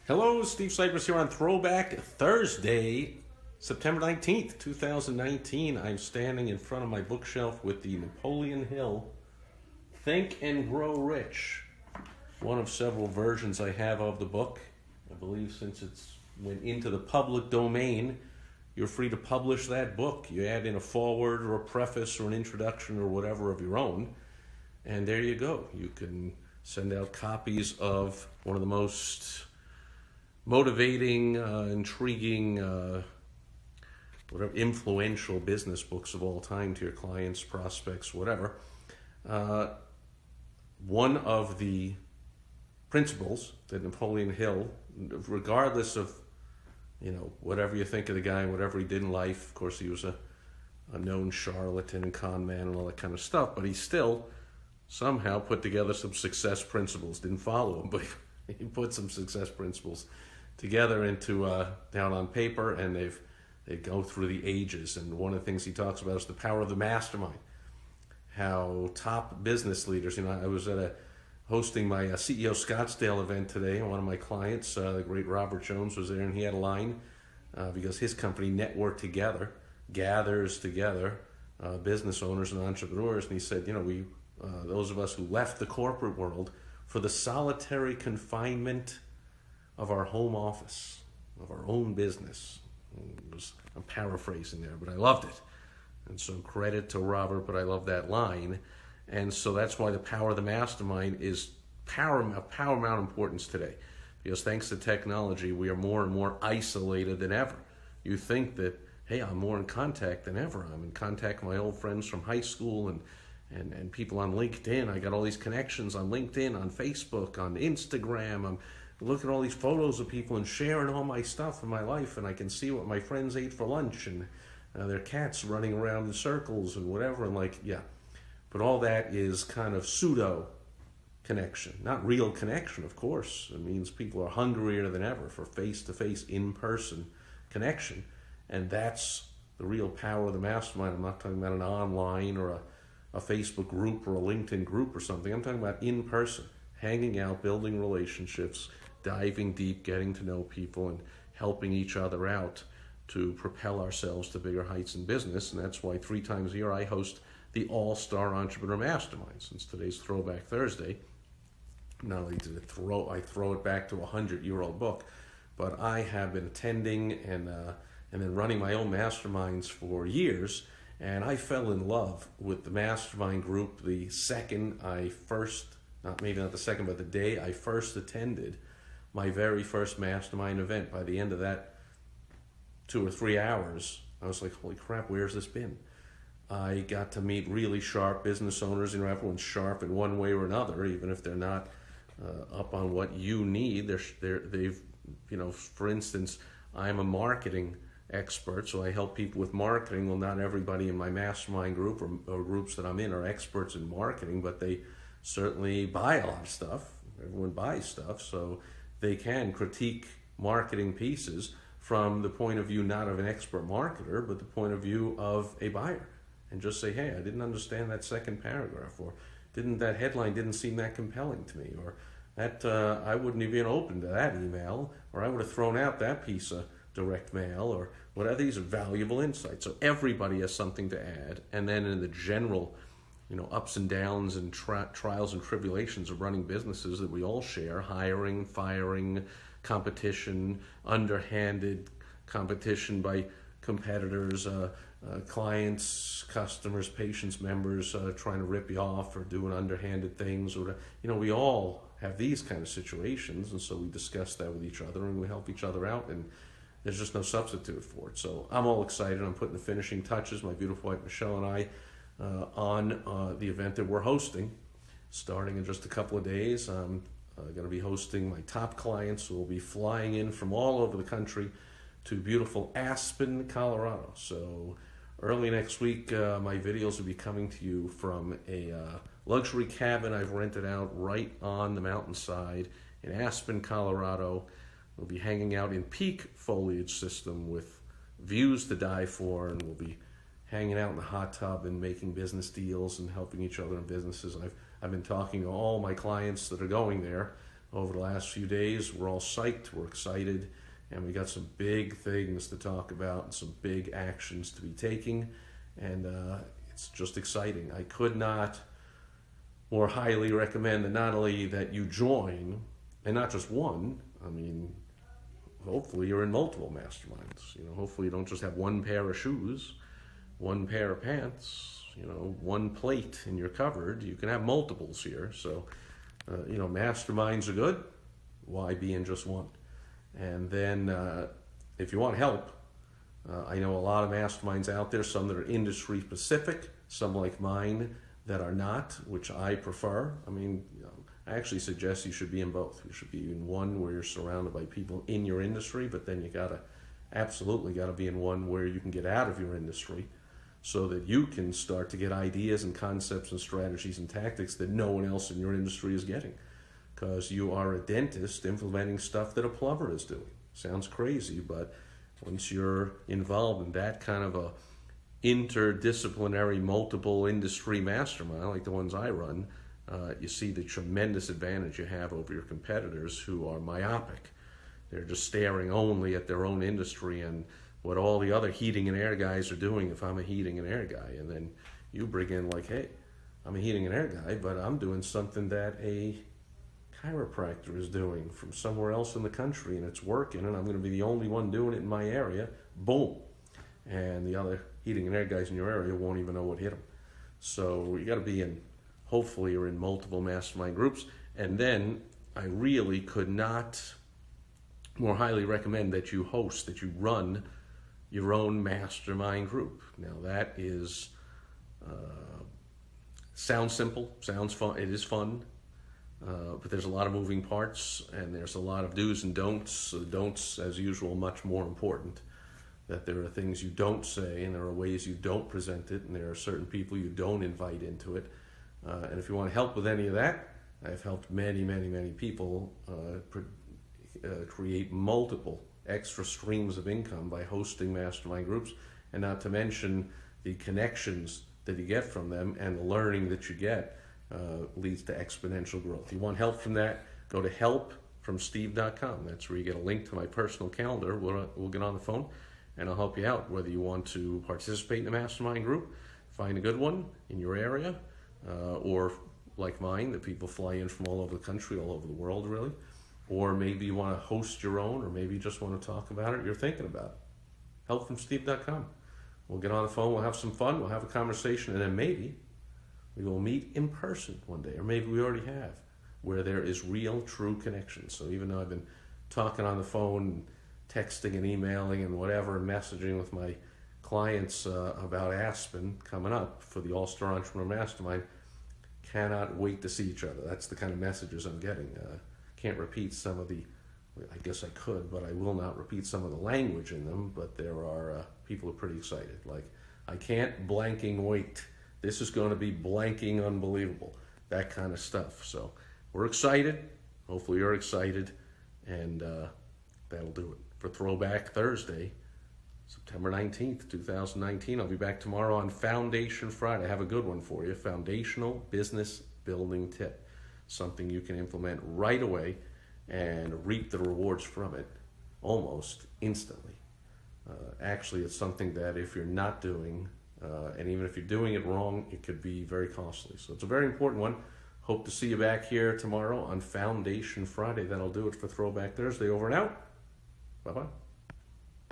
Hello, Steve Sipress here on Throwback Thursday, September 19th, 2019. I'm standing in front of my bookshelf with the Napoleon Hill Think and Grow Rich, one of several versions I have of the book. I believe since it's went into the public domain, you're free to publish that book. You add in a foreword or a preface or an introduction or whatever of your own, and there you go. You can send out copies of one of the most motivating, intriguing, whatever, influential business books of all time to your clients, prospects, whatever. One of the principles that Napoleon Hill, regardless of, whatever you think of the guy, whatever he did in life, of course he was a known charlatan and con man and all that kind of stuff, but he still somehow put together some success principles. Didn't follow them, but he put some success principles together into down on paper, and they go through the ages. And one of the things he talks about is the power of the mastermind. How top business leaders, I was hosting my CEO Scottsdale event today, and one of my clients, the great Robert Jones, was there, and he had a line because his company Network Together gathers together business owners and entrepreneurs, and he said, we those of us who left the corporate world for the solitary confinement of our home office, of our own business. I'm paraphrasing there, but I loved it. And so credit to Robert, but I love that line. And so that's why the power of the mastermind is paramount importance today. Because thanks to technology, we are more and more isolated than ever. You think that, hey, I'm more in contact than ever. I'm in contact with my old friends from high school and people on LinkedIn. I got all these connections on LinkedIn, on Facebook, on Instagram. I'm looking at all these photos of people and sharing all my stuff in my life, and I can see what my friends ate for lunch and their cats running around in circles and whatever. And but all that is kind of pseudo connection, not real connection, of course. It means people are hungrier than ever for face-to-face, in-person connection, and that's the real power of the mastermind. I'm not talking about an online or a Facebook group or a LinkedIn group or something. I'm talking about in person, hanging out, building relationships, diving deep, getting to know people, and helping each other out to propel ourselves to bigger heights in business. And that's why 3 times a year I host the All-Star Entrepreneur Mastermind. Since today's Throwback Thursday, not only did I throw it back to a 100-year-old book, but I have been attending and then running my own masterminds for years. And I fell in love with the mastermind group the second I first, not the second, but the day I first attended my very first mastermind event. By the end of that 2 or 3 hours, I was like, holy crap, where's this been? I got to meet really sharp business owners. Everyone's sharp in one way or another, even if they're not up on what you need. They've, for instance, I'm a marketing expert, so I help people with marketing. Well, not everybody in my mastermind group or groups that I'm in are experts in marketing, but they certainly buy a lot of stuff. Everyone buys stuff, so they can critique marketing pieces from the point of view not of an expert marketer, but the point of view of a buyer, and just say, hey, I didn't understand that second paragraph, or that headline didn't seem that compelling to me, or that I wouldn't have been open to that email, or I would have thrown out that piece of direct mail, or whatever. These are valuable insights. So everybody has something to add. And then in the general, ups and downs and trials and tribulations of running businesses that we all share, hiring, firing, competition, underhanded competition by competitors, clients, customers, patients, members trying to rip you off or doing underhanded things. Or we all have these kind of situations, and so we discuss that with each other and we help each other out, and there's just no substitute for it. So I'm all excited. I'm putting the finishing touches, my beautiful wife Michelle and I, on the event that we're hosting, starting in just a couple of days. I'm going to be hosting my top clients who will be flying in from all over the country to beautiful Aspen, Colorado. So early next week, my videos will be coming to you from a luxury cabin I've rented out right on the mountainside in Aspen, Colorado. We'll be hanging out in peak foliage system with views to die for, and we'll be hanging out in the hot tub and making business deals and helping each other in businesses. I've been talking to all my clients that are going there over the last few days. We're all psyched, we're excited, and we got some big things to talk about and some big actions to be taking, and it's just exciting. I could not more highly recommend that not only that you join, and not just one, I mean, hopefully you're in multiple masterminds. Hopefully you don't just have one pair of shoes, one pair of pants, one plate in your cupboard. You can have multiples here. So, masterminds are good. Why be in just one? And then if you want help, I know a lot of masterminds out there, some that are industry specific, some like mine that are not, which I prefer. I actually suggest you should be in both. You should be in one where you're surrounded by people in your industry, but then you absolutely gotta be in one where you can get out of your industry so that you can start to get ideas and concepts and strategies and tactics that no one else in your industry is getting. Because you are a dentist implementing stuff that a plumber is doing. Sounds crazy, but once you're involved in that kind of a interdisciplinary multiple industry mastermind like the ones I run, you see the tremendous advantage you have over your competitors who are myopic. They're just staring only at their own industry and what all the other heating and air guys are doing if I'm a heating and air guy. And then you bring in like, hey, I'm a heating and air guy, but I'm doing something that a chiropractor is doing from somewhere else in the country and it's working and I'm going to be the only one doing it in my area. Boom. And the other heating and air guys in your area won't even know what hit them. So you got to be in, hopefully you're in multiple mastermind groups. And then I really could not more highly recommend that you run your own mastermind group. Now that is, sounds simple, sounds fun, it is fun, but there's a lot of moving parts and there's a lot of do's and don'ts. So the don'ts, as usual, much more important. That there are things you don't say and there are ways you don't present it and there are certain people you don't invite into it. And if you want help with any of that, I've helped many, many, many people create multiple extra streams of income by hosting mastermind groups, and not to mention the connections that you get from them and the learning that you get leads to exponential growth. If you want help from that, go to helpfromsteve.com. That's where you get a link to my personal calendar. We'll get on the phone and I'll help you out, whether you want to participate in a mastermind group, find a good one in your area, or like mine, that people fly in from all over the country, all over the world really, or maybe you want to host your own, or maybe you just want to talk about it, you're thinking about it. Helpfromsteve.com. We'll get on the phone, we'll have some fun, we'll have a conversation, and then maybe we will meet in person one day, or maybe we already have, where there is real, true connection. So even though I've been talking on the phone, texting and emailing and whatever, and messaging with my clients about Aspen coming up for the All-Star Entrepreneur Mastermind, cannot wait to see each other. That's the kind of messages I'm getting. Can't repeat some of the, I guess I could, but I will not repeat some of the language in them, but there are people who are pretty excited. Like, I can't blanking wait. This is going to be blanking unbelievable. That kind of stuff. So we're excited. Hopefully you're excited. And that'll do it for Throwback Thursday, September 19th, 2019. I'll be back tomorrow on Foundation Friday. I have a good one for you. Foundational business building tip. Something you can implement right away and reap the rewards from it almost instantly. Actually, it's something that if you're not doing, and even if you're doing it wrong, it could be very costly. So it's a very important one. Hope to see you back here tomorrow on Foundation Friday. That'll do it for Throwback Thursday. Over and out. Bye-bye.